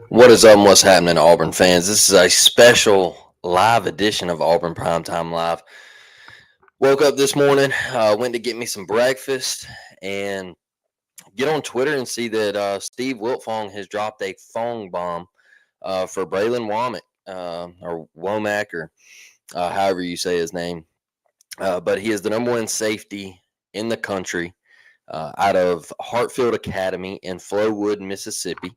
What is up and what's happening, Auburn fans? This is a special live edition of Auburn Primetime Live. Woke up this morning, went to get me some breakfast, and get on Twitter and see that Steve Wiltfong has dropped a Fong Bomb for Bralan Womack, or Womack, or however you say his name. But he is the number one safety in the country out of Hartfield Academy in Flowood, Mississippi.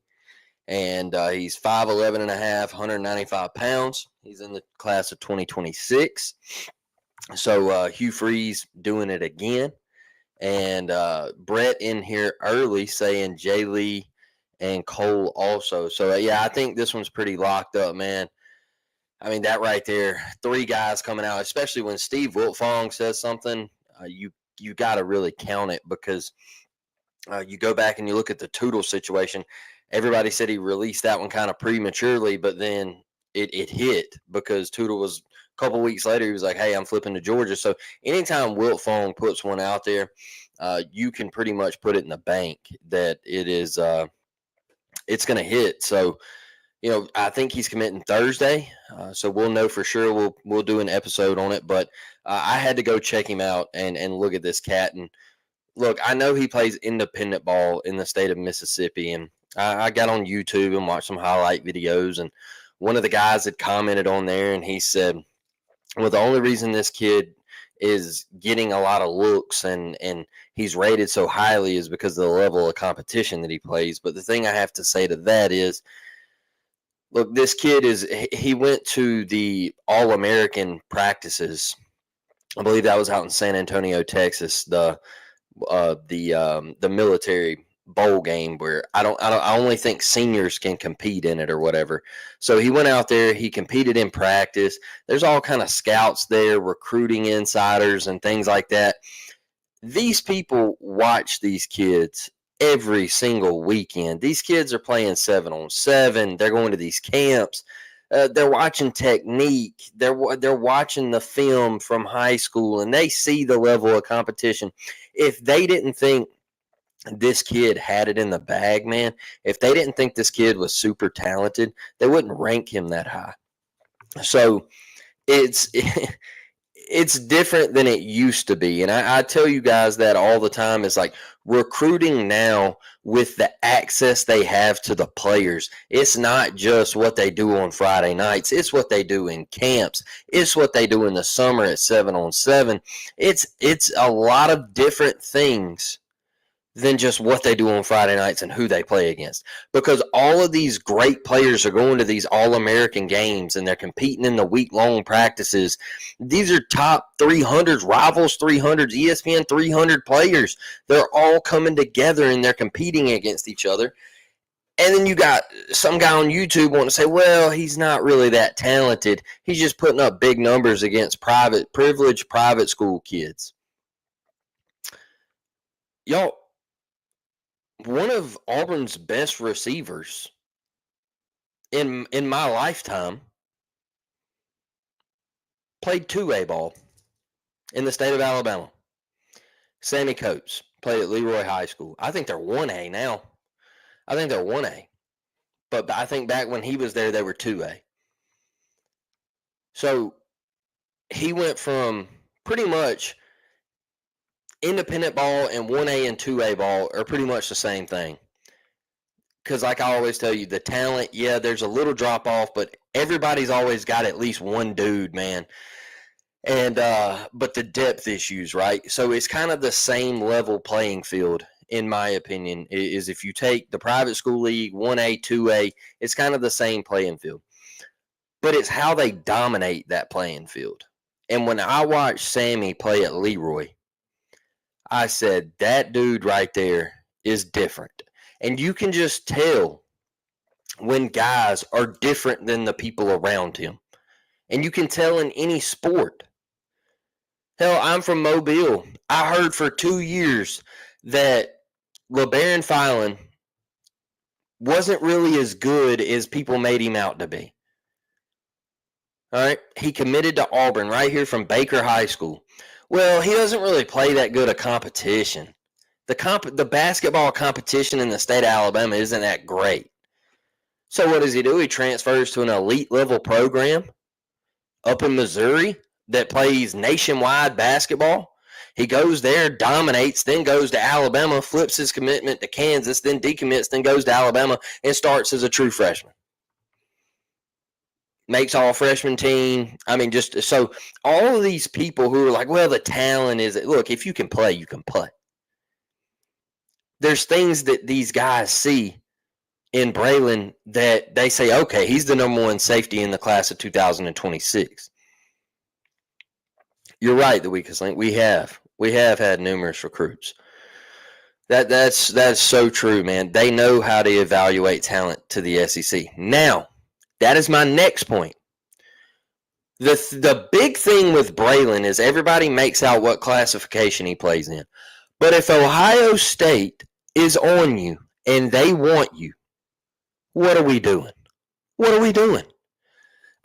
And he's 5'11 and a half, 195 pounds. He's in the class of 2026. So Hugh Freeze doing it again. And Brett in here early saying Jay Lee and Cole also. So, yeah, I think this one's pretty locked up, man. I mean, that right there, three guys coming out, especially when Steve Wiltfong says something, you got to really count it because you go back and you look at the Tootle situation. Everybody said he released that one kind of prematurely, but then it hit because Tootle was a couple weeks later. He was like, "Hey, I'm flipping to Georgia." So anytime Wiltfong puts one out there, you can pretty much put it in the bank that it is it's going to hit. So I think he's committing Thursday, so we'll know for sure. We'll do an episode on it, but I had to go check him out and look at this cat. And look, I know he plays independent ball in the state of Mississippi, and I got on YouTube and watched some highlight videos, and one of the guys had commented on there, and he said, well, the only reason this kid is getting a lot of looks and he's rated so highly is because of the level of competition that he plays. But the thing I have to say to that is, look, this kid he went to the All-American practices. I believe that was out in San Antonio, Texas, the military bowl game where I only think seniors can compete in it or whatever. So he went out there, he competed in practice. There's all kind of scouts there, recruiting insiders and things like that. These people watch these kids every single weekend. These kids are playing 7-on-7. They're going to these camps. They're watching technique. They're watching the film from high school, and they see the level of competition. If they didn't think this kid had it in the bag, man, if they didn't think this kid was super talented, they wouldn't rank him that high. So it's it's different than it used to be. And I tell you guys that all the time. Is like recruiting now with the access they have to the players. It's not just what they do on Friday nights. It's what they do in camps. It's what they do in the summer at 7-on-7. It's a lot of different things than just what they do on Friday nights and who they play against. Because all of these great players are going to these All-American games and they're competing in the week-long practices. These are top 300s, Rivals 300s, ESPN 300 players. They're all coming together and they're competing against each other. And then you got some guy on YouTube wanting to say, well, he's not really that talented. He's just putting up big numbers against privileged private school kids. Y'all, one of Auburn's best receivers in my lifetime played 2A ball in the state of Alabama. Sammy Coates played at Leroy High School. I think they're 1A now. I think they're 1A. But I think back when he was there, they were 2A. So he went from pretty much independent ball and 1A and 2A ball are pretty much the same thing. Because like I always tell you, the talent, yeah, there's a little drop off, but everybody's always got at least one dude, man. And but the depth issues, right? So it's kind of the same level playing field, in my opinion, is if you take the private school league, 1A, 2A, it's kind of the same playing field. But it's how they dominate that playing field. And when I watched Sammy play at Leroy, I said, that dude right there is different. And you can just tell when guys are different than the people around him. And you can tell in any sport. Hell, I'm from Mobile. I heard for 2 years that LeBaron Filan wasn't really as good as people made him out to be. All right? He committed to Auburn right here from Baker High School. Well, he doesn't really play that good a competition. The basketball competition in the state of Alabama isn't that great. So what does he do? He transfers to an elite level program up in Missouri that plays nationwide basketball. He goes there, dominates, then goes to Alabama, flips his commitment to Kansas, then decommits, then goes to Alabama and starts as a true freshman. Makes all freshman team. I mean, just so all of these people who are like, well, the talent is, look, if you can play, you can play. There's things that these guys see in Bralan that they say, okay, he's the number one safety in the class of 2026. You're right, the weakest link. We have had numerous recruits. That's so true, man. They know how to evaluate talent to the SEC. Now, that is my next point. The big thing with Bralan is everybody makes out what classification he plays in. But if Ohio State is on you and they want you, what are we doing? What are we doing?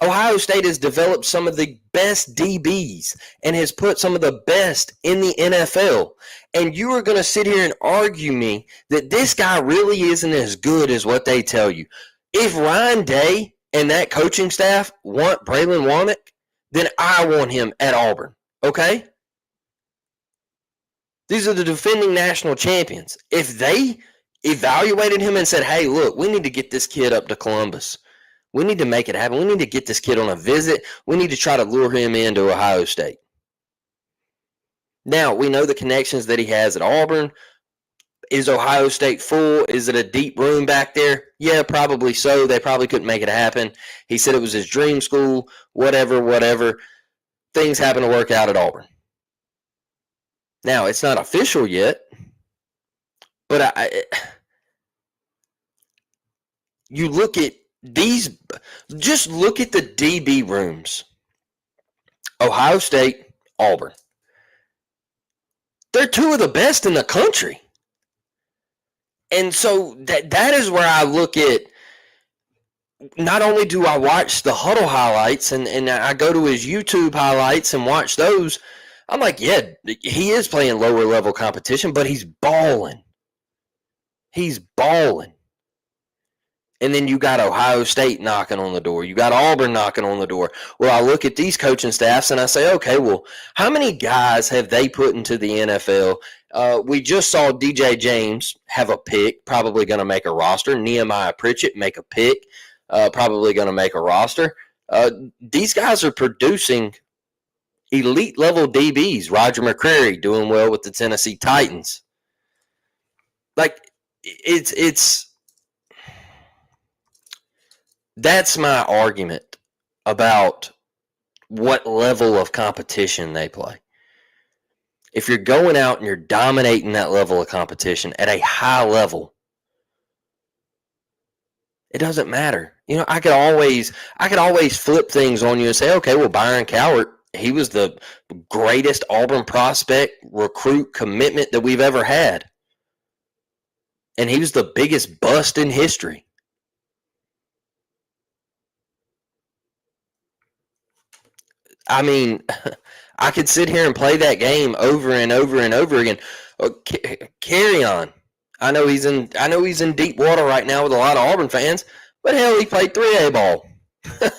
Ohio State has developed some of the best DBs and has put some of the best in the NFL. And you are going to sit here and argue me that this guy really isn't as good as what they tell you. If Ryan Day and that coaching staff want Bralan Womack, then I want him at Auburn, okay? These are the defending national champions. If they evaluated him and said, hey, look, we need to get this kid up to Columbus. We need to make it happen. We need to get this kid on a visit. We need to try to lure him into Ohio State. Now, we know the connections that he has at Auburn. Is Ohio State full? Is it a deep room back there? Yeah, probably so. They probably couldn't make it happen. He said it was his dream school, whatever. Things happen to work out at Auburn. Now, it's not official yet, but you look at these, just look at the DB rooms. Ohio State, Auburn. They're two of the best in the country. And so that is where I look at, not only do I watch the Huddle highlights and I go to his YouTube highlights and watch those, I'm like, yeah, he is playing lower level competition, but he's balling. He's balling. And then you got Ohio State knocking on the door. You got Auburn knocking on the door. Well, I look at these coaching staffs and I say, okay, well, how many guys have they put into the NFL? We just saw DJ James have a pick, probably going to make a roster. Nehemiah Pritchett make a pick, probably going to make a roster. These guys are producing elite level DBs. Roger McCreary doing well with the Tennessee Titans. Like, it's that's my argument about what level of competition they play. If you're going out and you're dominating that level of competition at a high level, it doesn't matter. You know, I could always flip things on you and say, okay, well, Byron Cowart, he was the greatest Auburn prospect, recruit, commitment that we've ever had. And he was the biggest bust in history. I mean, I could sit here and play that game over and over and over again. Carry on. I know he's in deep water right now with a lot of Auburn fans, but hell, he played 3A ball.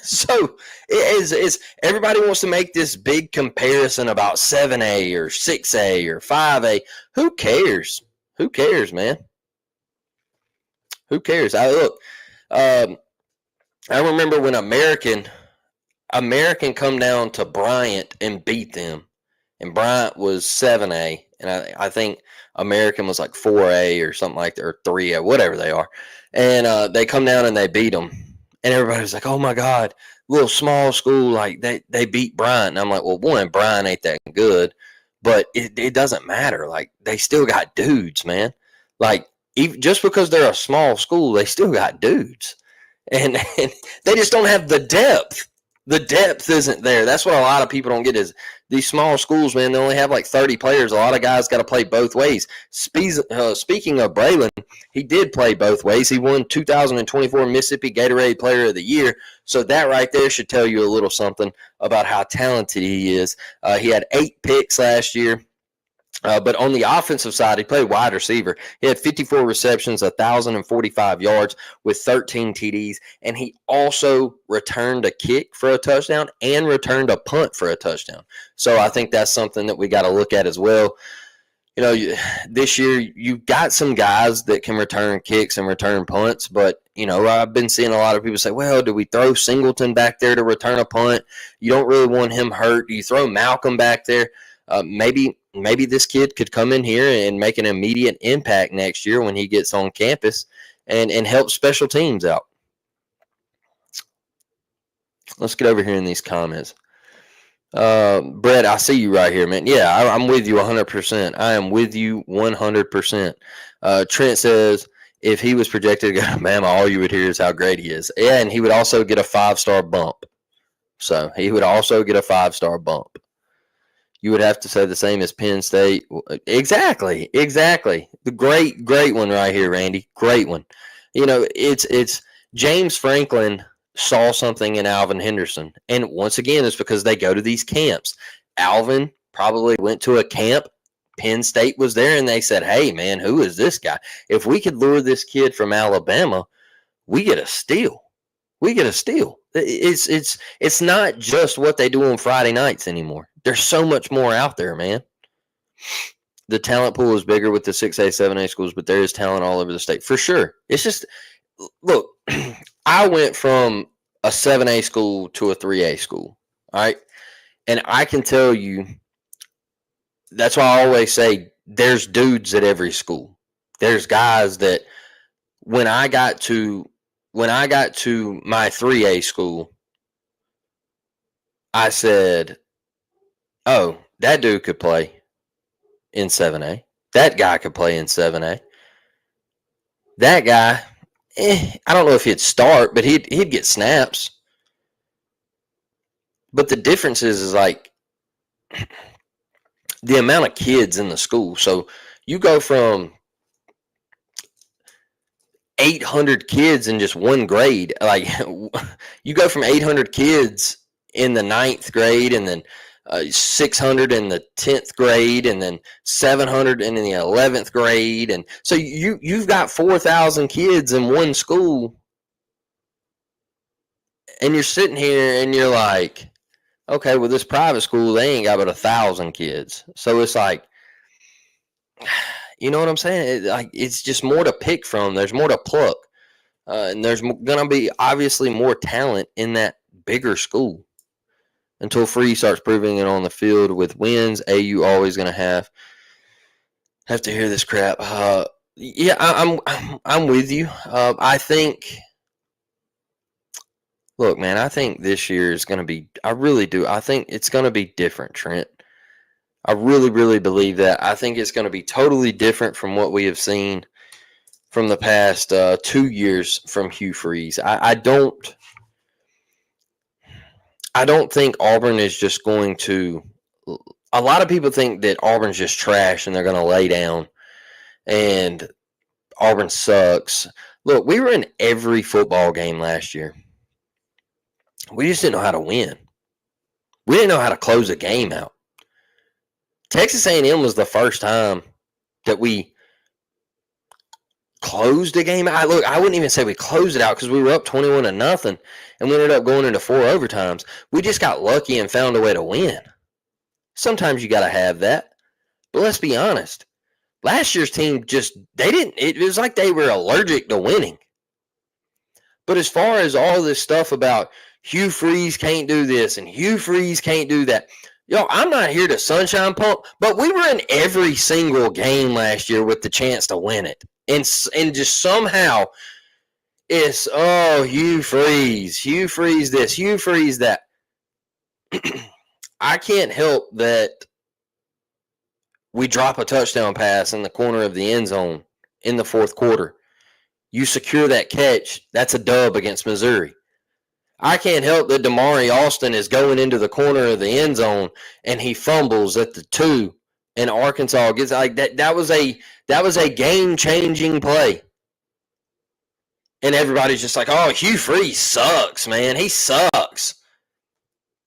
So it's everybody wants to make this big comparison about 7A or 6A or 5A. Who cares? Who cares, man? Who cares? I remember when American come down to Bryant and beat them, and Bryant was 7A, and I think American was like 4A or something like that, or 3A, whatever they are, and they come down and they beat them, and everybody was like, oh my God, little small school, like they beat Bryant, and I'm like, well, one, Bryant ain't that good, but it doesn't matter, like they still got dudes, man, like even just because they're a small school, they still got dudes, and they just don't have the depth. The depth isn't there. That's what a lot of people don't get is these small schools, man, they only have like 30 players. A lot of guys got to play both ways. Speaking of Bralan, he did play both ways. He won 2024 Mississippi Gatorade Player of the Year. So that right there should tell you a little something about how talented he is. He had 8 picks last year. But on the offensive side, he played wide receiver. He had 54 receptions, 1,045 yards with 13 TDs, and he also returned a kick for a touchdown and returned a punt for a touchdown. So I think that's something that we got to look at as well. You know, this year you've got some guys that can return kicks and return punts, but, you know, I've been seeing a lot of people say, well, do we throw Singleton back there to return a punt? You don't really want him hurt. Do you throw Malcolm back there? Maybe this kid could come in here and make an immediate impact next year when he gets on campus and help special teams out. Let's get over here in these comments. Brett, I see you right here, man. Yeah, I'm with you 100%. I am with you 100%. Trent says if he was projected to go to Bama, all you would hear is how great he is. Yeah, and he would also get a 5-star bump. So he would also get a 5-star bump. You would have to say the same as Penn State. Exactly. The great one right here, Randy. Great one. You know, it's James Franklin saw something in Alvin Henderson. And once again, it's because they go to these camps. Alvin probably went to a camp. Penn State was there, and they said, hey, man, who is this guy? If we could lure this kid from Alabama, we get a steal. It's not just what they do on Friday nights anymore. There's so much more out there, man. The talent pool is bigger with the 6A, 7A schools, but there is talent all over the state for sure. It's just, look, I went from a 7A school to a 3A school, all right? And I can tell you, that's why I always say there's dudes at every school. There's guys that when I got to my 3A school, I said, oh, that dude could play in 7A. That guy could play in 7A. That guy, I don't know if he'd start, but he'd get snaps. But the difference is like the amount of kids in the school. So you go from 800 kids in just one grade. Like you go from 800 kids in the 9th grade, and then 600 in the 10th grade, and then 700 in the 11th grade. And so you've got 4,000 kids in one school, and you're sitting here and you're like, okay, well, this private school, they ain't got but 1,000 kids. So it's like, you know what I'm saying? It's just more to pick from. There's more to pluck. And there's going to be obviously more talent in that bigger school. Until Free starts proving it on the field with wins, AU always going to have to hear this crap. Yeah, I'm with you. I think. Look, man, I think this year is going to be. I really do. I think it's going to be different, Trent. I really, really believe that. I think it's going to be totally different from what we have seen from the past 2 years from Hugh Freeze. I don't think Auburn is just going to – a lot of people think that Auburn's just trash and they're going to lay down and Auburn sucks. Look, we were in every football game last year. We just didn't know how to win. We didn't know how to close a game out. Texas A&M was the first time that we closed a game out. Look, I wouldn't even say we closed it out because we were up 21-0, and we ended up going into 4 overtimes. We just got lucky and found a way to win. Sometimes you got to have that. But let's be honest. Last year's team it was like they were allergic to winning. But as far as all this stuff about Hugh Freeze can't do this and Hugh Freeze can't do that, I'm not here to sunshine pump, but we were in every single game last year with the chance to win it. And just somehow it's, Hugh Freeze this, Hugh Freeze that. I can't help that we drop a touchdown pass in the corner of the end zone in the 4th quarter. You secure that catch, that's a dub against Missouri. I can't help that Damari Austin is going into the corner of the end zone and he fumbles at the 2, and Arkansas gets like that. That was a game-changing play. And everybody's just like, oh, Hugh Freeze sucks, man. He sucks.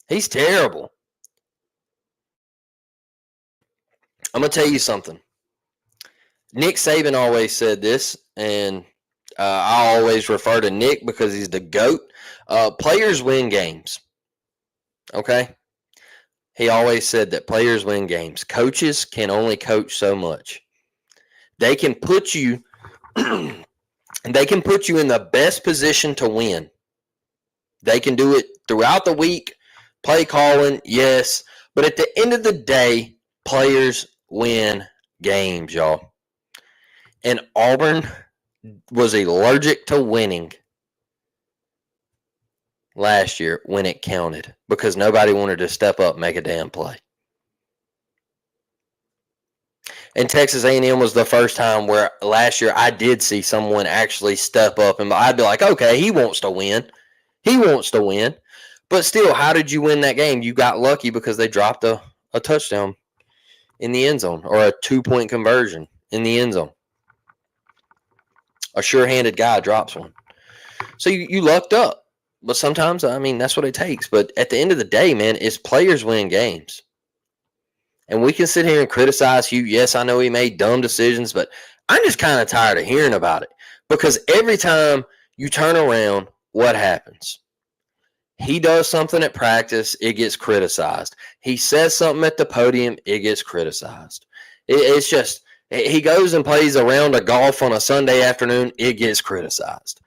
He's terrible. I'm going to tell you something. Nick Saban always said this, and I always refer to Nick because he's the GOAT. Players win games. Okay? He always said that players win games. Coaches can only coach so much. They can put you in the best position to win. They can do it throughout the week, play calling, yes. But at the end of the day, players win games, y'all. And Auburn was allergic to winning last year when it counted because nobody wanted to step up and make a damn play. And Texas A&M was the first time where last year I did see someone actually step up, and I'd be like, okay, he wants to win. He wants to win. But still, how did you win that game? You got lucky because they dropped a touchdown in the end zone or a 2-point conversion in the end zone. A sure-handed guy drops one. So you lucked up. But sometimes, I mean, that's what it takes. But at the end of the day, man, it's players win games. And we can sit here and criticize Hugh. Yes, I know he made dumb decisions, but I'm just kind of tired of hearing about it. Because every time you turn around, what happens? He does something at practice, it gets criticized. He says something at the podium, it gets criticized. It's just, he goes and plays a round of golf on a Sunday afternoon, it gets criticized.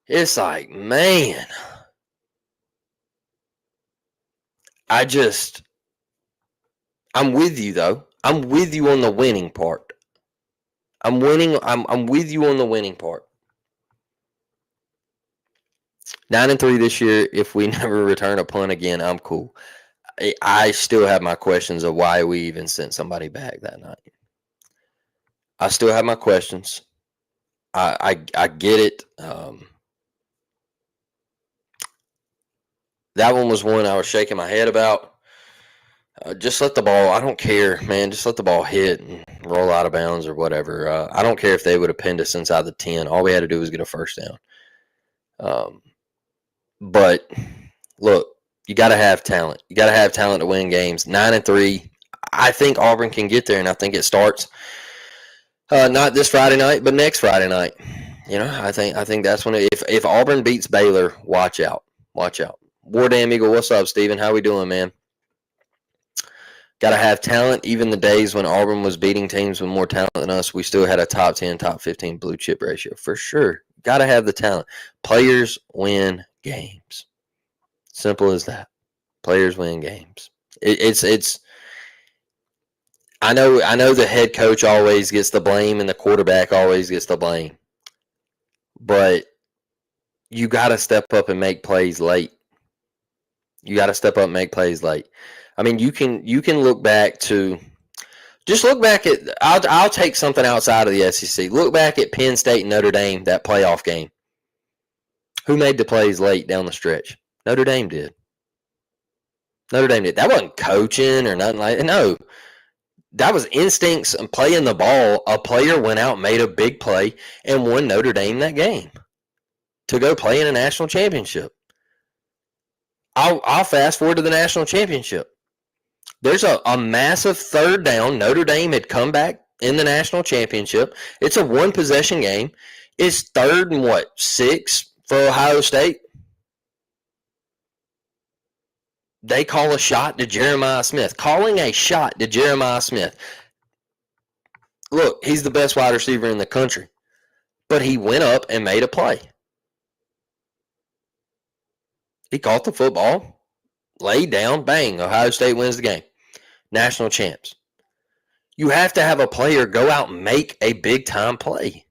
It's like, man, I'm with you though. I'm with you on the winning part. I'm with you on the winning part. 9-3 this year. If we never return a punt again, I'm cool. I still have my questions of why we even sent somebody back that night. I still have my questions. I get it. That one was one I was shaking my head about. Just let the ball. I don't care, man. Just let the ball hit and roll out of bounds or whatever. I don't care if they would have pinned us inside the 10. All we had to do was get a first down. But look, you got to have talent. You got to have talent to win games. 9-3. I think Auburn can get there, and I think it starts not this Friday night, but next Friday night. You know, I think that's when if Auburn beats Baylor, watch out. Watch out. War Damn Eagle, what's up, Steven? How we doing, man? Got to have talent. Even the days when Auburn was beating teams with more talent than us, we still had a top 10, top 15 blue chip ratio. For sure. Got to have the talent. Players win games. Simple as that. Players win games. It's I know the head coach always gets the blame and the quarterback always gets the blame. But you got to step up and make plays late. You got to step up and make plays late. I mean, you can look back to just look back at I'll take something outside of the SEC. Look back at Penn State and Notre Dame, that playoff game. Who made the plays late down the stretch? Notre Dame did. Notre Dame did. That wasn't coaching or nothing like that. No. That was instincts and playing the ball. A player went out, made a big play, and won Notre Dame that game to go play in a national championship. I'll fast forward to the national championship. There's a massive third down. Notre Dame had come back in the national championship. It's a one-possession game. It's 3rd and 6 for Ohio State. They call a shot to Jeremiah Smith. Calling a shot to Jeremiah Smith. Look, he's the best wide receiver in the country. But he went up and made a play. He caught the football, laid down, bang, Ohio State wins the game. National champs. You have to have a player go out and make a big-time play.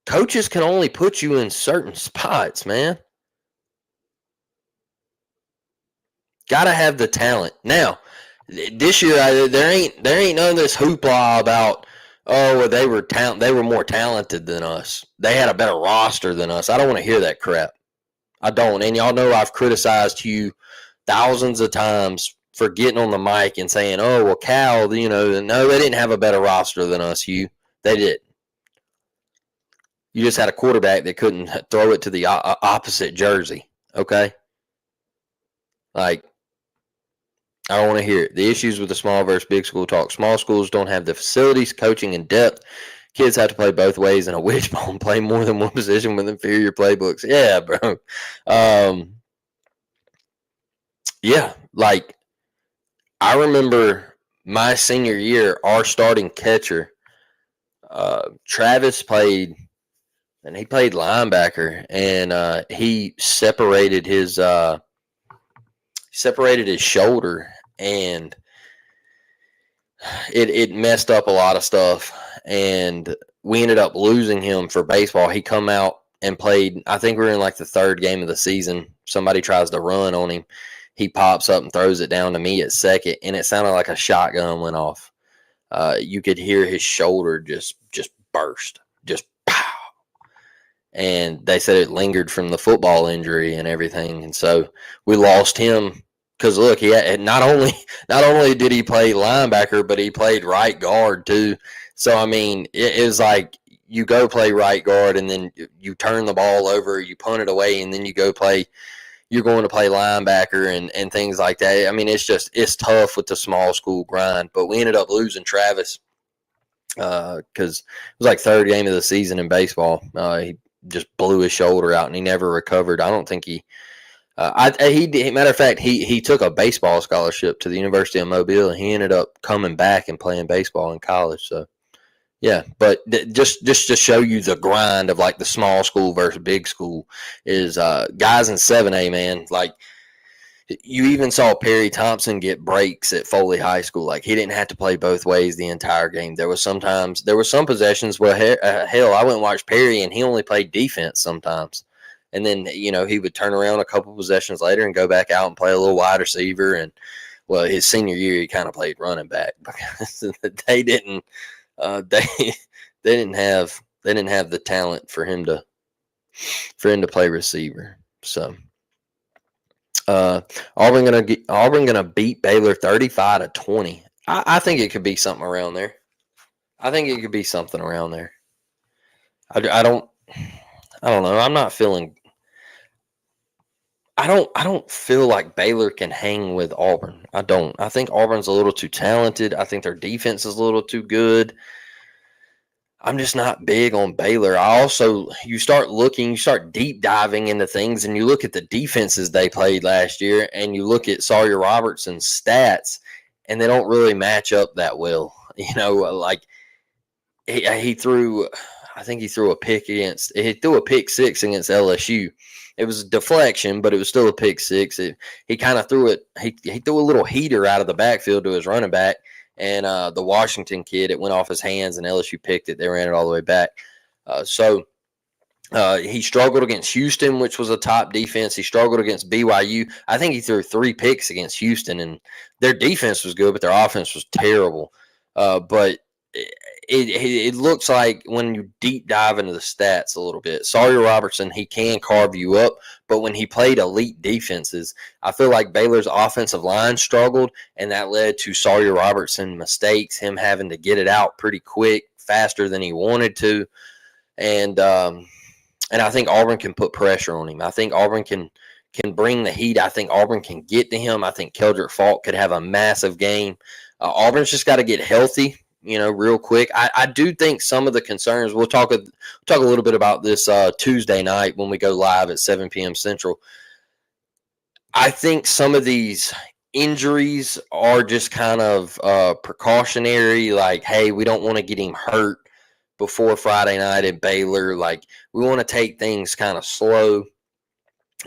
Coaches can only put you in certain spots, man. Got to have the talent. Now, this year there ain't none of this hoopla about they were more talented than us. They had a better roster than us. I don't want to hear that crap. I don't. And y'all know I've criticized you thousands of times for getting on the mic and saying, "Oh, well, Cal, no, they didn't have a better roster than us, Hugh. They didn't. You just had a quarterback that couldn't throw it to the opposite jersey, okay? Like, I don't want to hear it. The issues with the small versus big school talk. Small schools don't have the facilities, coaching, and depth. Kids have to play both ways in a wishbone, play more than one position with inferior playbooks. Yeah, bro. Yeah, like I remember my senior year, our starting catcher, Travis played, and he played linebacker, and he separated his shoulder, and it messed up a lot of stuff, and we ended up losing him for baseball. He come out and played. I think we were in like the third game of the season. Somebody tries to run on him. He pops up and throws it down to me at second, and it sounded like a shotgun went off. You could hear his shoulder just burst, just pow. And they said it lingered from the football injury and everything, and so we lost him. Because look, he had, not only did he play linebacker, but he played right guard too. So I mean, it was like you go play right guard, and then you turn the ball over, you punt it away, and then you go play. You're going to play linebacker and things like that. I mean, it's tough with the small school grind. But we ended up losing Travis because it was like third game of the season in baseball. He just blew his shoulder out, and he never recovered. I don't think he. Matter of fact, he took a baseball scholarship to the University of Mobile, and he ended up coming back and playing baseball in college. So, yeah, but just to show you the grind of like the small school versus big school is guys in 7A, man. Like you even saw Perry Thompson get breaks at Foley High School. Like he didn't have to play both ways the entire game. There were some possessions where hell, I went and watched Perry, and he only played defense sometimes. And then, he would turn around a couple possessions later and go back out and play a little wide receiver. And, well, his senior year, he kind of played running back because they didn't have the talent for him to play receiver. So, Auburn gonna beat Baylor 35-20. I think it could be something around there. I don't know. I'm not feeling. I don't feel like Baylor can hang with Auburn. I don't. I think Auburn's a little too talented. I think their defense is a little too good. I'm just not big on Baylor. You start deep diving into things, and you look at the defenses they played last year, and you look at Sawyer Robertson's stats, and they don't really match up that well. Like he threw. I think he threw a pick six against LSU. It was a deflection, but it was still a pick six. He kind of threw it. He threw a little heater out of the backfield to his running back, and the Washington kid, it went off his hands, and LSU picked it. They ran it all the way back. He struggled against Houston, which was a top defense. He struggled against BYU. I think he threw 3 picks against Houston, and their defense was good, but their offense was terrible. But it looks like when you deep dive into the stats a little bit, Sawyer Robertson, he can carve you up, but when he played elite defenses, I feel like Baylor's offensive line struggled, and that led to Sawyer Robertson mistakes, him having to get it out pretty quick, faster than he wanted to, and I think Auburn can put pressure on him. I think Auburn can bring the heat. I think Auburn can get to him. I think Keldrick Faulk could have a massive game. Auburn's just got to get healthy, real quick. I do think some of the concerns, we'll talk a little bit about this Tuesday night when we go live at 7 p.m. Central. I think some of these injuries are just kind of precautionary, like, hey, we don't want to get him hurt before Friday night at Baylor. Like, we want to take things kind of slow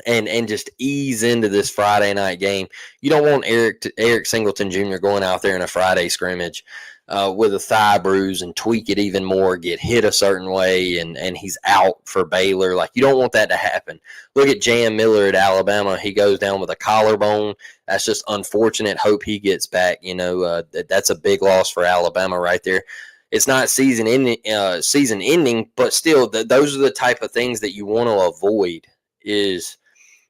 and just ease into this Friday night game. You don't want Eric Singleton Jr. going out there in a Friday scrimmage with a thigh bruise and tweak it even more, get hit a certain way, and he's out for Baylor. Like, you don't want that to happen. Look at Jam Miller at Alabama. He goes down with a collarbone. That's just unfortunate. Hope he gets back. That's a big loss for Alabama right there. It's not season ending, but still, those are the type of things that you want to avoid. Is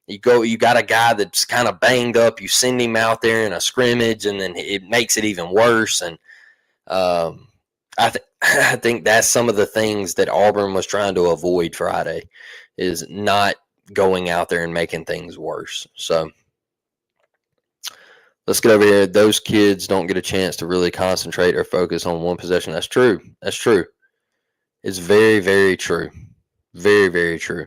you got a guy that's kind of banged up, you send him out there in a scrimmage, and then it makes it even worse. And I think that's some of the things that Auburn was trying to avoid Friday, is not going out there and making things worse. So let's get over here. Those kids don't get a chance to really concentrate or focus on one possession. That's true. That's true. It's very, very true. Very, very true.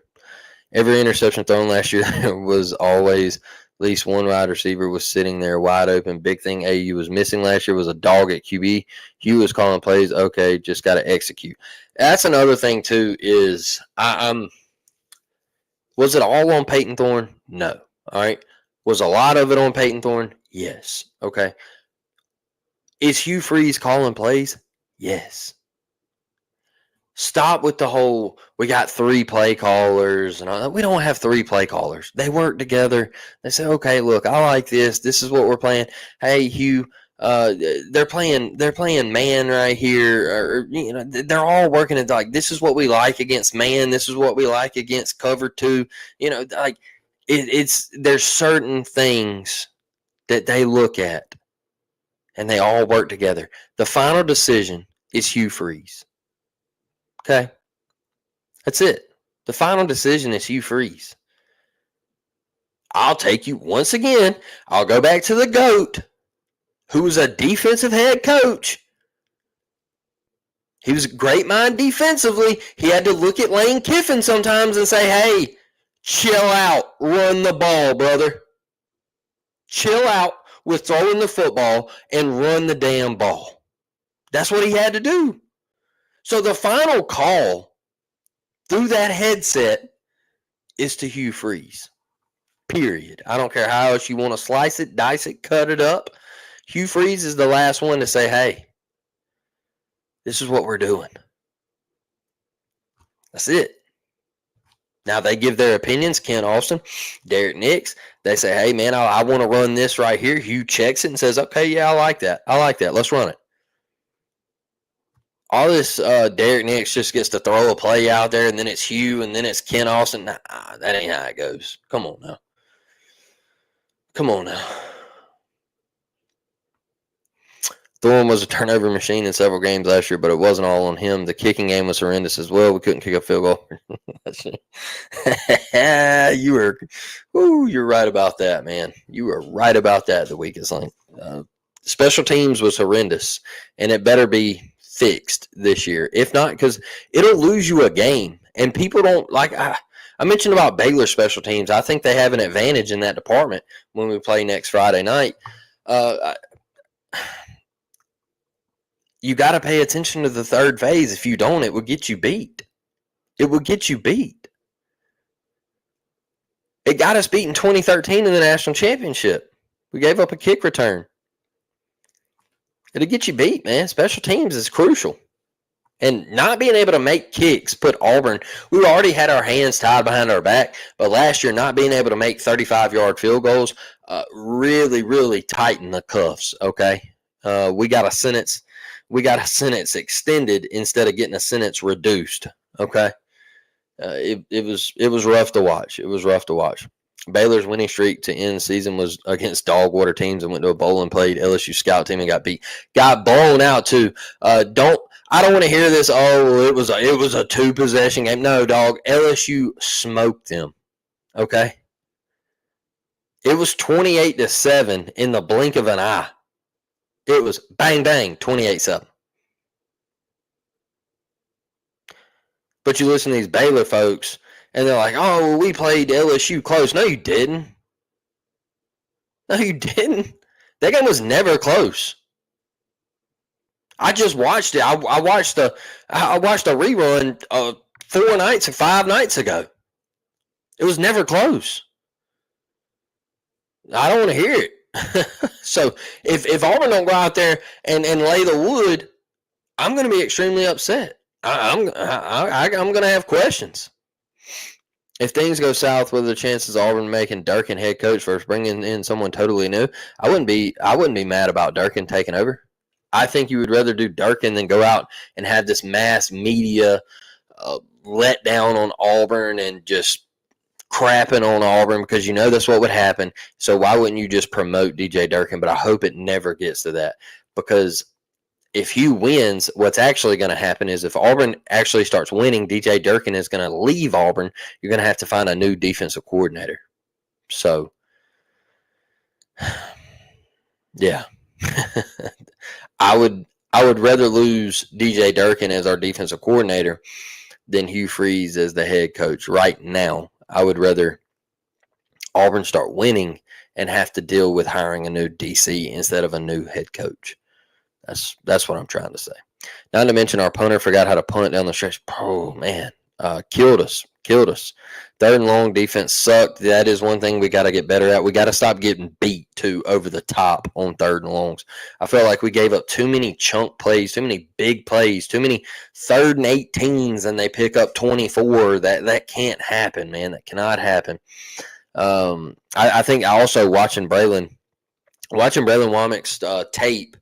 Every interception thrown last year was always at least one wide receiver was sitting there wide open. Big thing AU was missing last year was a dog at QB. Hugh was calling plays. Okay, just got to execute. That's another thing too. Is was it all on Peyton Thorne? No. All right. Was a lot of it on Peyton Thorne? Yes. Okay. Is Hugh Freeze calling plays? Yes. Stop with the whole, we got 3 play callers and all that. We don't have 3 play callers. They work together. They say, okay, look, I like this. This is what we're playing. Hey, Hugh, they're playing man right here. Or, they're all working at like, this is what we like against man. This is what we like against cover 2. Like there's certain things that they look at and they all work together. The final decision is Hugh Freeze. Okay. That's it. The final decision is Hugh Freeze. I'll take you once again. I'll go back to the GOAT, who was a defensive head coach. He was a great mind defensively. He had to look at Lane Kiffin sometimes and say, hey, chill out. Run the ball, brother. Chill out with throwing the football and run the damn ball. That's what he had to do. So the final call through that headset is to Hugh Freeze. Period. I don't care how else you want to slice it, dice it, cut it up. Hugh Freeze is the last one to say, hey, this is what we're doing. That's it. Now they give their opinions. Ken Austin, Derek Nix, they say, hey, man, I want to run this right here. Hugh checks it and says, okay, yeah, I like that. Let's run it. All this Derek Nix just gets to throw a play out there, and then it's Hugh, and then it's Ken Austin. Nah, that ain't how it goes. Come on now. Thorne was a turnover machine in several games last year, but it wasn't all on him. The kicking game was horrendous as well. We couldn't kick a field goal. You're right about that, man. You were right about that. The weakest link. Special teams was horrendous, and it better be fixed this year. If not, because it'll lose you a game. And people don't like. I mentioned about Baylor special teams. I think they have an advantage in that department when we play next Friday night. You got to pay attention to the third phase. If you don't, it will get you beat. It got us beat in 2013 in the national championship. We gave up a kick return. It'll get you beat, man. Special teams is crucial. And not being able to make kicks put Auburn, we already had our hands tied behind our back, but last year not being able to make 35-yard field goals really, really tightened the cuffs, okay? We got a sentence extended instead of getting a sentence reduced, okay? It was rough to watch. Baylor's winning streak to end the season was against dog water teams and went to a bowl and played LSU scout team and got beat. Got blown out too. I don't want to hear this. Oh, it was a 2-possession game. No, dog. LSU smoked them. Okay. It was 28-7 in the blink of an eye. It was bang bang 28-7. But you listen to these Baylor folks. And they're like, oh, we played LSU close. No, you didn't. That game was never close. I just watched it. I watched a rerun 5 nights ago. It was never close. I don't want to hear it. So if Auburn don't go out there and lay the wood, I'm going to be extremely upset. I'm going to have questions. If things go south, what are the chances of Auburn making Durkin head coach versus bringing in someone totally new? I wouldn't be mad about Durkin taking over. I think you would rather do Durkin than go out and have this mass media let down on Auburn and just crapping on Auburn because you know that's what would happen. So why wouldn't you just promote DJ Durkin? But I hope it never gets to that, because if Hugh wins, what's actually going to happen is if Auburn actually starts winning, DJ Durkin is going to leave Auburn. You're going to have to find a new defensive coordinator. So Yeah. I would rather lose DJ Durkin as our defensive coordinator than Hugh Freeze as the head coach right now. I would rather Auburn start winning and have to deal with hiring a new DC instead of a new head coach. That's what I'm trying to say. Not to mention our punter forgot how to punt it down the stretch. Oh man, killed us. Third and long defense sucked. That is one thing we got to get better at. We got to stop getting beat too over the top on third and longs. I felt like we gave up too many chunk plays, too many big plays, too many 3rd and 18s, and they pick up 24. That can't happen, man. That cannot happen. I think I also watching Bralan Womack's tape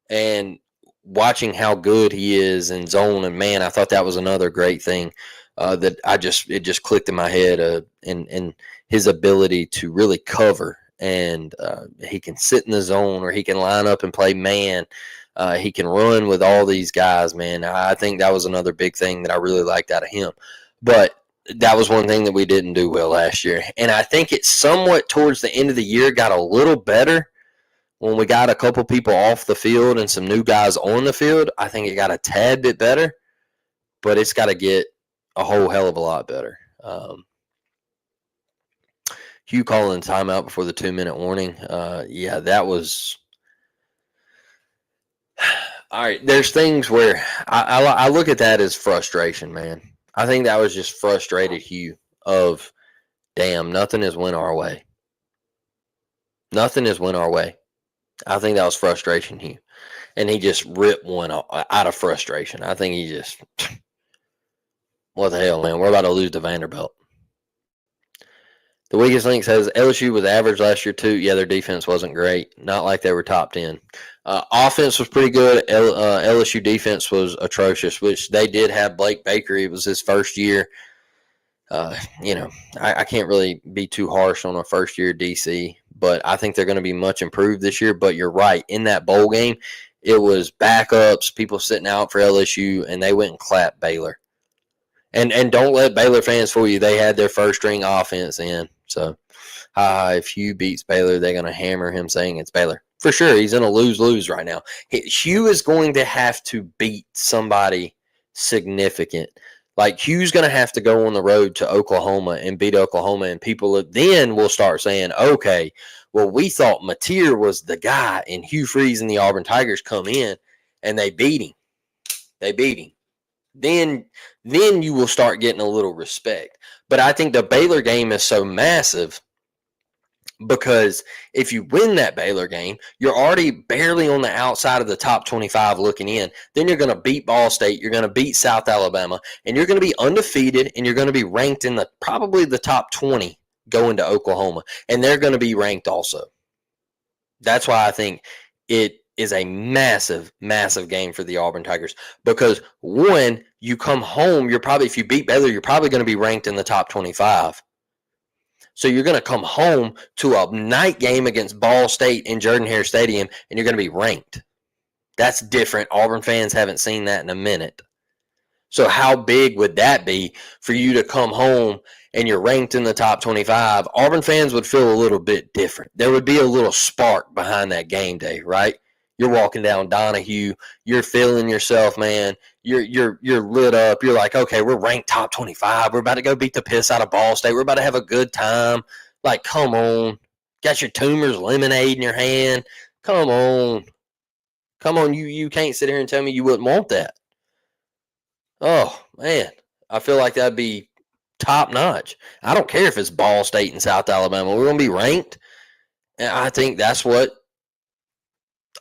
and watching how good he is in zone, and man, I thought that was another great thing that it just clicked in my head, in his ability to really cover, and he can sit in the zone or he can line up and play man. He can run with all these guys, man. I think that was another big thing that I really liked out of him. But that was one thing that we didn't do well last year, and I think it somewhat towards the end of the year got a little better. When we got a couple people off the field and some new guys on the field, I think it got a tad bit better, but it's got to get a whole hell of a lot better. Hugh calling timeout before the 2-minute warning. Yeah, that was all right. There's things where I look at that as frustration, man. I think that was just frustrated Hugh of, damn, nothing has went our way. Nothing has went our way. I think that was frustration Hugh. And he just ripped one out of frustration. I think he just, what the hell, man? We're about to lose to Vanderbilt. The weakest link says LSU was average last year, too. Yeah, their defense wasn't great. Not like they were top 10. Offense was pretty good. LSU defense was atrocious, which they did have Blake Baker. It was his first year. I can't really be too harsh on a first-year DC, but I think they're going to be much improved this year. But you're right. In that bowl game, it was backups, people sitting out for LSU, and they went and clapped Baylor. And don't let Baylor fans fool you. They had their first-string offense in. So, if Hugh beats Baylor, they're going to hammer him saying it's Baylor. For sure, he's in a lose-lose right now. Hugh is going to have to beat somebody significant. Like, Hugh's going to have to go on the road to Oklahoma and beat Oklahoma, and people then will start saying, okay, well, we thought Mateer was the guy, and Hugh Freeze and the Auburn Tigers come in, and they beat him. Then you will start getting a little respect. But I think the Baylor game is so massive because if you win that Baylor game, you're already barely on the outside of the top 25 looking in. Then you're going to beat Ball State. You're going to beat South Alabama. And you're going to be undefeated, and you're going to be ranked in probably the top 20 going to Oklahoma. And they're going to be ranked also. That's why I think it is a massive, massive game for the Auburn Tigers. Because, one, you come home, if you beat Baylor, you're probably going to be ranked in the top 25. So you're going to come home to a night game against Ball State in Jordan-Hare Stadium, and you're going to be ranked. That's different. Auburn fans haven't seen that in a minute. So how big would that be for you to come home and you're ranked in the top 25? Auburn fans would feel a little bit different. There would be a little spark behind that game day, right? You're walking down Donahue. You're feeling yourself, man. You're lit up. You're like, okay, we're ranked top 25. We're about to go beat the piss out of Ball State. We're about to have a good time. Like, come on. Got your Tumors lemonade in your hand. Come on. You can't sit here and tell me you wouldn't want that. Oh, man. I feel like that'd be top notch. I don't care if it's Ball State and South Alabama. We're going to be ranked. And I think that's what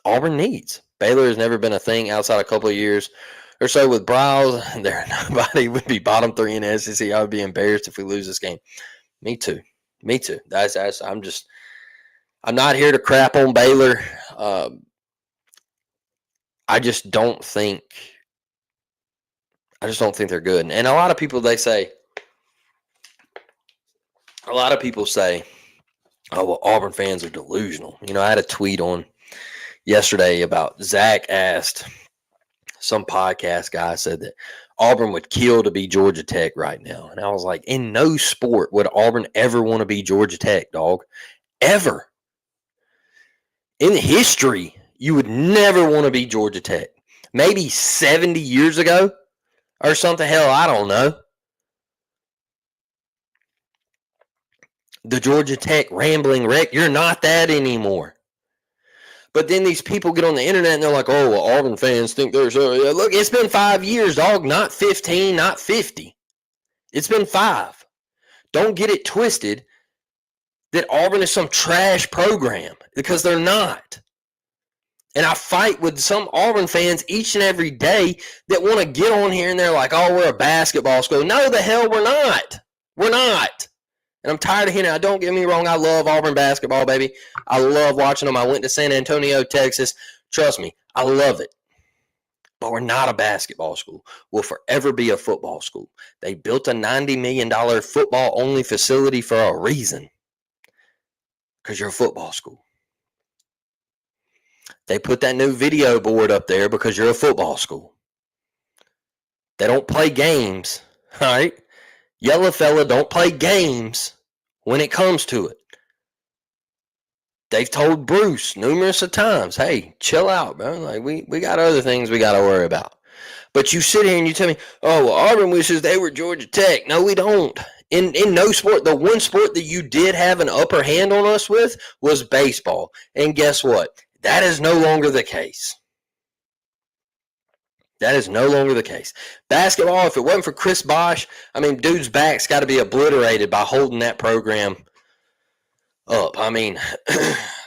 Auburn needs. Baylor has never been a thing outside a couple of years or so with Browse. Nobody would be bottom 3 in the SEC. I would be embarrassed if we lose this game. Me too. I'm not here to crap on Baylor. I just don't think they're good. And a lot of people say, oh, well, Auburn fans are delusional. I had a tweet on yesterday about Zach asked, some podcast guy said that Auburn would kill to be Georgia Tech right now. And I was like, in no sport would Auburn ever want to be Georgia Tech, dog. Ever. In history, you would never want to be Georgia Tech. Maybe 70 years ago or something. Hell, I don't know. The Georgia Tech rambling wreck, you're not that anymore. But then these people get on the internet and they're like, oh, well, Auburn fans think they're so. Look, it's been 5 years, dog, not 15, not 50. It's been 5. Don't get it twisted that Auburn is some trash program, because they're not. And I fight with some Auburn fans each and every day that want to get on here and they're like, oh, we're a basketball school. No, the hell we're not. We're not. And I'm tired of hearing it. Don't get me wrong. I love Auburn basketball, baby. I love watching them. I went to San Antonio, Texas. Trust me, I love it. But we're not a basketball school. We'll forever be a football school. They built a $90 million football-only facility for a reason. Because you're a football school. They put that new video board up there because you're a football school. They don't play games, all right? Yellow fella don't play games when it comes to it. They've told Bruce numerous of times, hey, chill out, bro. Like, we got other things we got to worry about. But you sit here and you tell me, oh, well, Auburn wishes they were Georgia Tech. No, we don't. In no sport, the one sport that you did have an upper hand on us with was baseball. And guess what? That is no longer the case. That is no longer the case. Basketball, if it wasn't for Chris Bosh, I mean, dude's back's got to be obliterated by holding that program up. I mean,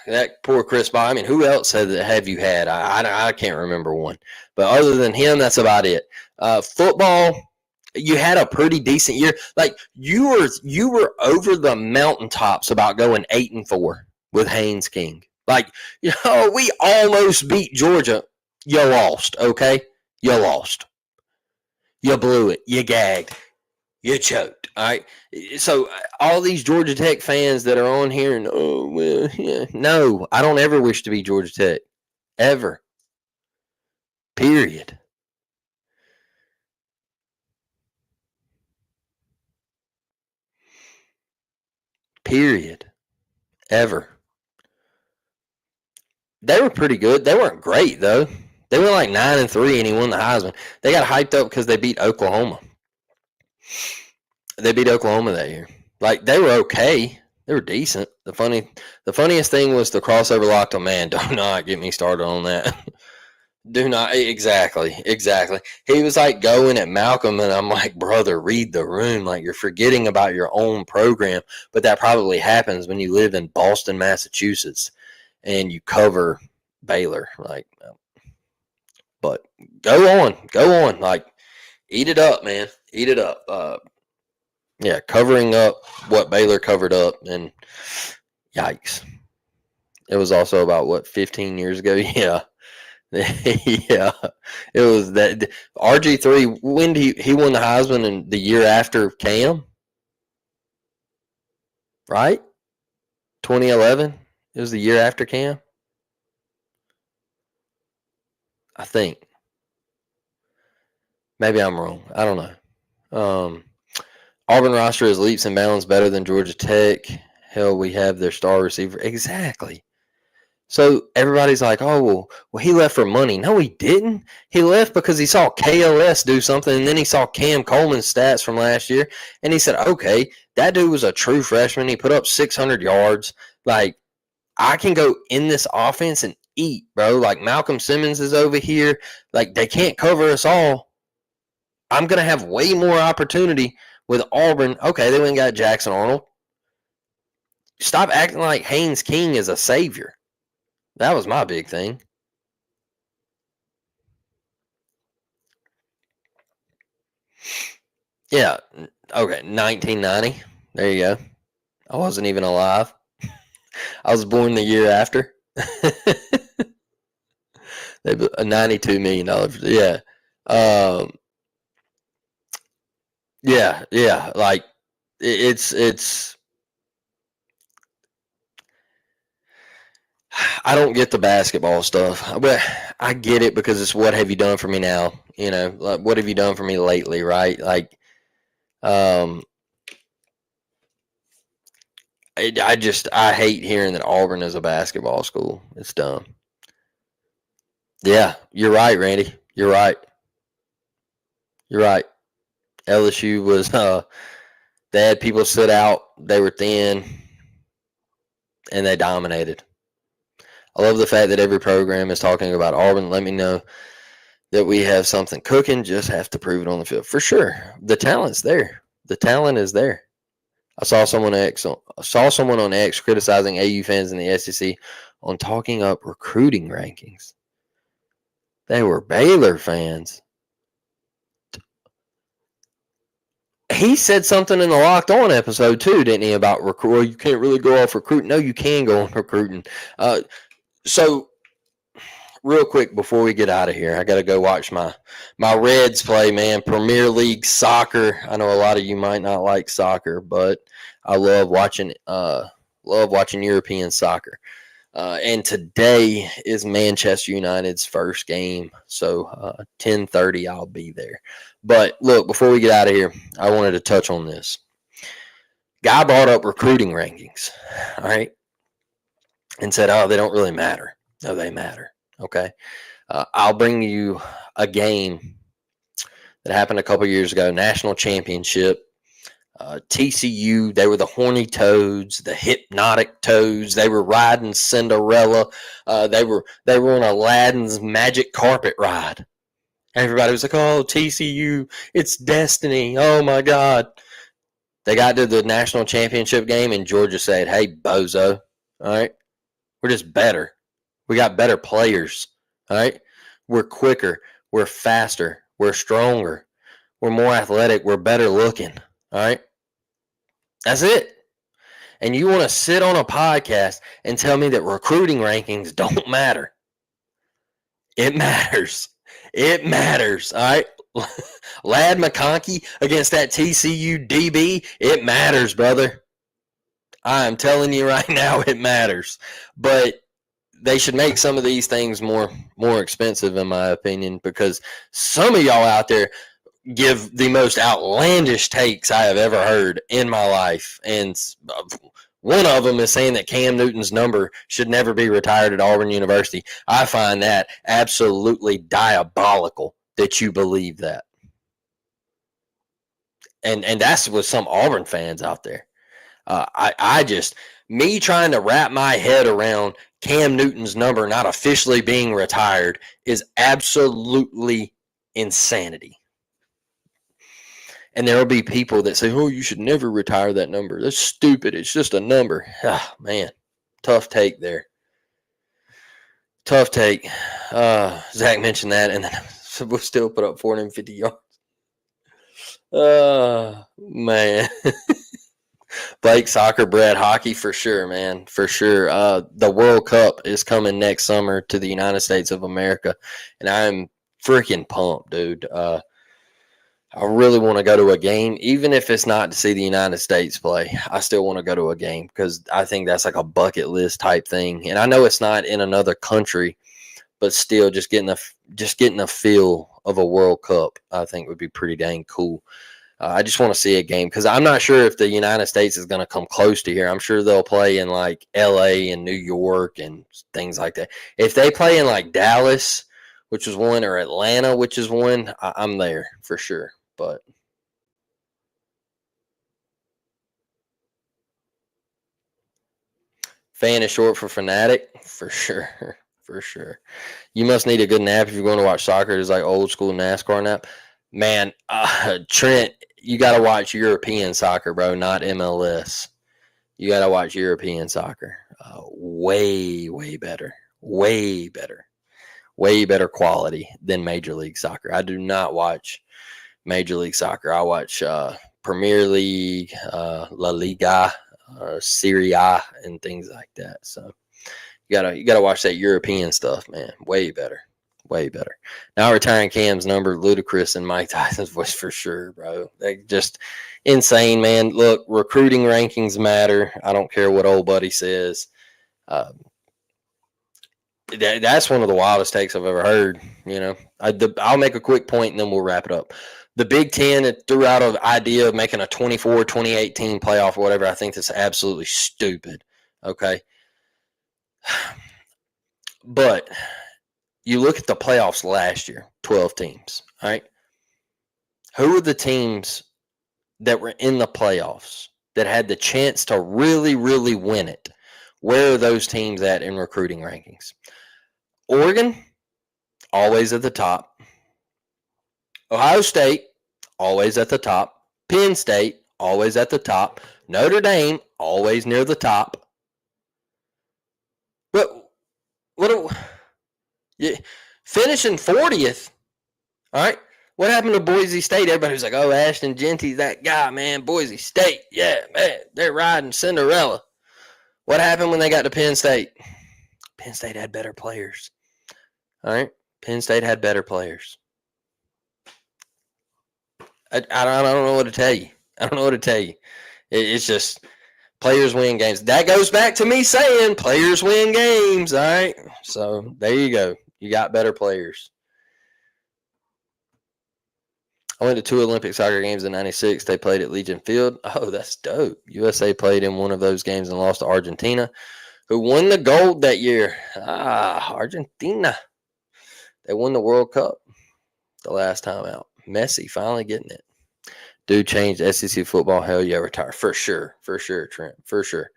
that poor Chris Bosh. I mean, who else have you had? I can't remember one. But other than him, that's about it. Football, you had a pretty decent year. Like, you were over the mountaintops about going 8-4 with Haynes King. Like, you know, we almost beat Georgia. You lost, okay? You lost. You blew it. You gagged. You choked, all right? So all these Georgia Tech fans that are on here and, oh, well, yeah. No, I don't ever wish to be Georgia Tech. Ever. Period. Period. Ever. They were pretty good. They weren't great, though. They were like 9-3, and he won the Heisman. They got hyped up because they beat Oklahoma. They beat Oklahoma that year. Like, they were okay. They were decent. The funniest thing was the crossover locked on. Man, do not get me started on that. Do not. Exactly. He was like going at Malcolm, and I'm like, brother, read the room. Like, you're forgetting about your own program. But that probably happens when you live in Boston, Massachusetts, and you cover Baylor. Like, but go on. Like, eat it up, man. Eat it up. Yeah, covering up what Baylor covered up, and yikes. It was also about, 15 years ago? Yeah. Yeah. It was that RG3, when he won the Heisman in the year after Cam? Right? 2011? It was the year after Cam? I think. Maybe I'm wrong. I don't know. Auburn roster is leaps and bounds better than Georgia Tech. Hell, we have their star receiver. Exactly. So everybody's like, oh, well, he left for money. No, he didn't. He left because he saw KLS do something, and then he saw Cam Coleman's stats from last year, and he said, okay, that dude was a true freshman. He put up 600 yards. Like, I can go in this offense and eat, bro. Like, Malcolm Simmons is over here. Like, they can't cover us all. I'm going to have way more opportunity with Auburn. Okay, they went and got Jackson Arnold. Stop acting like Haynes King is a savior. That was my big thing. Yeah. Okay. 1990. There you go. I wasn't even alive. I was born the year after. A $92 million. Yeah. Yeah. Like, it's. I don't get the basketball stuff, but I get it because it's what have you done for me now? You know, like, what have you done for me lately, right? Like, I hate hearing that Auburn is a basketball school. It's dumb. Yeah, you're right, Randy. You're right. You're right. LSU was they had people sit out, they were thin, and they dominated. I love the fact that every program is talking about Auburn. Let me know that we have something cooking. Just have to prove it on the field. For sure. The talent's there. The talent is there. I saw someone on X criticizing AU fans in the SEC on talking up recruiting rankings. They were Baylor fans. He said something in the Locked On episode too, didn't he? About well, you can't really go off recruiting. No, you can go on recruiting. So real quick before we get out of here, I got to go watch my Reds play, man. Premier League soccer. I know a lot of you might not like soccer, but I love watching European soccer. And today is Manchester United's first game, so 10:30 I'll be there. But look, before we get out of here, I wanted to touch on this. Guy brought up recruiting rankings, all right, and said, "Oh, they don't really matter." No, they matter. Okay, I'll bring you a game that happened a couple years ago, national championship. TCU, they were the horny toads, the hypnotic toads. They were riding Cinderella. They were on Aladdin's magic carpet ride. Everybody was like, "Oh, TCU, it's destiny. Oh my God." They got to the national championship game, and Georgia said, "Hey, bozo, all right, we're just better. We got better players, all right? We're quicker, we're faster, we're stronger, we're more athletic, we're better looking, all right? That's it." And you want to sit on a podcast and tell me that recruiting rankings don't matter? It matters. It matters, all right? Lad McConkey against that TCU DB, it matters, brother. I am telling you right now, it matters. But they should make some of these things more expensive, in my opinion, because some of y'all out there give the most outlandish takes I have ever heard in my life. And one of them is saying that Cam Newton's number should never be retired at Auburn University. I find that absolutely diabolical that you believe that. And that's with some Auburn fans out there. Me trying to wrap my head around Cam Newton's number not officially being retired is absolutely insanity. And there will be people that say, "Oh, you should never retire that number. That's stupid. It's just a number." Ah, man, tough take there. Tough take. Zach mentioned that, and then we'll still put up 450 yards. Man. Blake, soccer, Brad, hockey, for sure, man, for sure. The World Cup is coming next summer to the United States of America, and I'm freaking pumped, dude. I really want to go to a game, even if it's not to see the United States play. I still want to go to a game because I think that's like a bucket list type thing. And I know it's not in another country, but still, just getting a feel of a World Cup, I think would be pretty dang cool. I just want to see a game because I'm not sure if the United States is going to come close to here. I'm sure they'll play in like LA and New York and things like that. If they play in like Dallas, which is one, or Atlanta, which is one, I'm there for sure. But fan is short for fanatic, for sure, for sure. You must need a good nap if you're going to watch soccer. It's like old school NASCAR nap. Man, Trent, you got to watch European soccer, bro, not MLS. You got to watch European soccer. Way better. Way better quality than Major League Soccer. I do not watch Major League Soccer. I watch Premier League, La Liga, Serie A, and things like that. So you gotta watch that European stuff, man. Way better. Now retiring Cam's number, ludicrous in Mike Tyson's voice for sure, bro. They just insane, man. Look, recruiting rankings matter. I don't care what old buddy says. That's one of the wildest takes I've ever heard. You know, I'll make a quick point and then we'll wrap it up. The Big Ten threw out an idea of making a 24-28 team playoff or whatever. I think that's absolutely stupid. Okay. But you look at the playoffs last year, 12 teams. All right. Who were the teams that were in the playoffs that had the chance to really, really win it? Where are those teams at in recruiting rankings? Oregon, always at the top. Ohio State, always at the top. Penn State, always at the top. Notre Dame, always near the top. But finishing 40th, all right? What happened to Boise State? Everybody was like, oh, Ashton Genty's that guy, man. Boise State, yeah, man, they're riding Cinderella. What happened when they got to Penn State? Penn State had better players. All right? Penn State had better players. I don't know what to tell you. I don't know what to tell you. It's just players win games. That goes back to me saying players win games, all right? So there you go. You got better players. I went to 2 Olympic soccer games in '96. They played at Legion Field. Oh, that's dope. USA played in one of those games and lost to Argentina, who won the gold that year. Argentina. They won the World Cup the last time out. Messi finally getting it. Dude changed SEC football. Hell yeah, retire. For sure. For sure, Trent. For sure.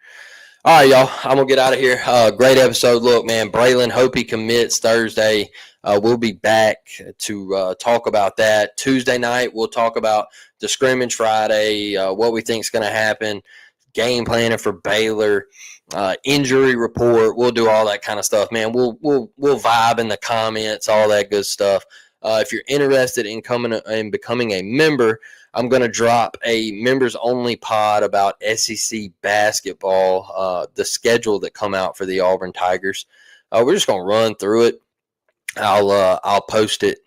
All right, y'all. I'm going to get out of here. Great episode. Look, man, Bralan, hope he commits Thursday. We'll be back to talk about that. Tuesday night, we'll talk about the scrimmage Friday, what we think is going to happen, game planning for Baylor, injury report. We'll do all that kind of stuff, man. We'll vibe in the comments, all that good stuff. If you're interested in becoming a member, I'm going to drop a members-only pod about SEC basketball, the schedule that come out for the Auburn Tigers. We're just going to run through it. I'll post it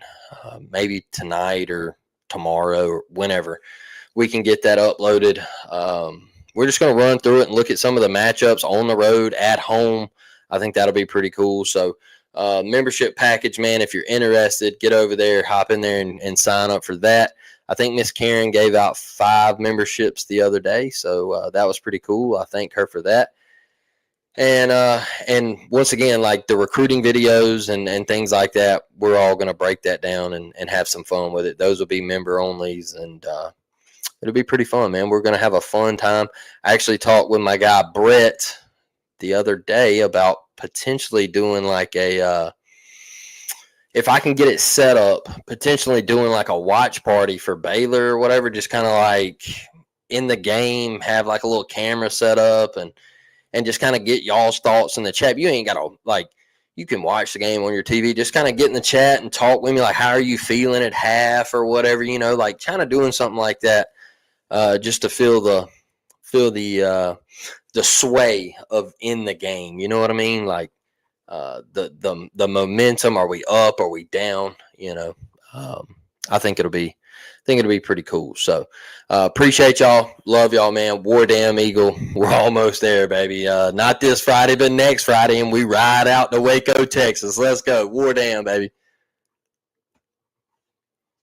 maybe tonight or tomorrow or whenever we can get that uploaded. We're just going to run through it and look at some of the matchups on the road, at home. I think that'll be pretty cool. So membership package, man, if you're interested, get over there, hop in there and sign up for that. I think Miss Karen gave out 5 memberships the other day, so that was pretty cool. I thank her for that. And once again, like the recruiting videos and things like that, we're all going to break that down and have some fun with it. Those will be member onlys, and it'll be pretty fun, man. We're going to have a fun time. I actually talked with my guy Brett the other day about potentially doing like a if I can get it set up, potentially doing like a watch party for Baylor or whatever, just kind of like in the game, have like a little camera set up and just kind of get y'all's thoughts in the chat. You ain't got to, like, you can watch the game on your TV. Just kind of get in the chat and talk with me, like, how are you feeling at half or whatever, you know, like kind of doing something like that just to feel the sway of in the game. You know what I mean? Like the momentum. Are we up? Are we down? You know, I think it'll be pretty cool. So appreciate y'all. Love y'all, man. War Damn Eagle. We're almost there, baby. Not this Friday, but next Friday, and we ride out to Waco, Texas. Let's go. War Damn, baby.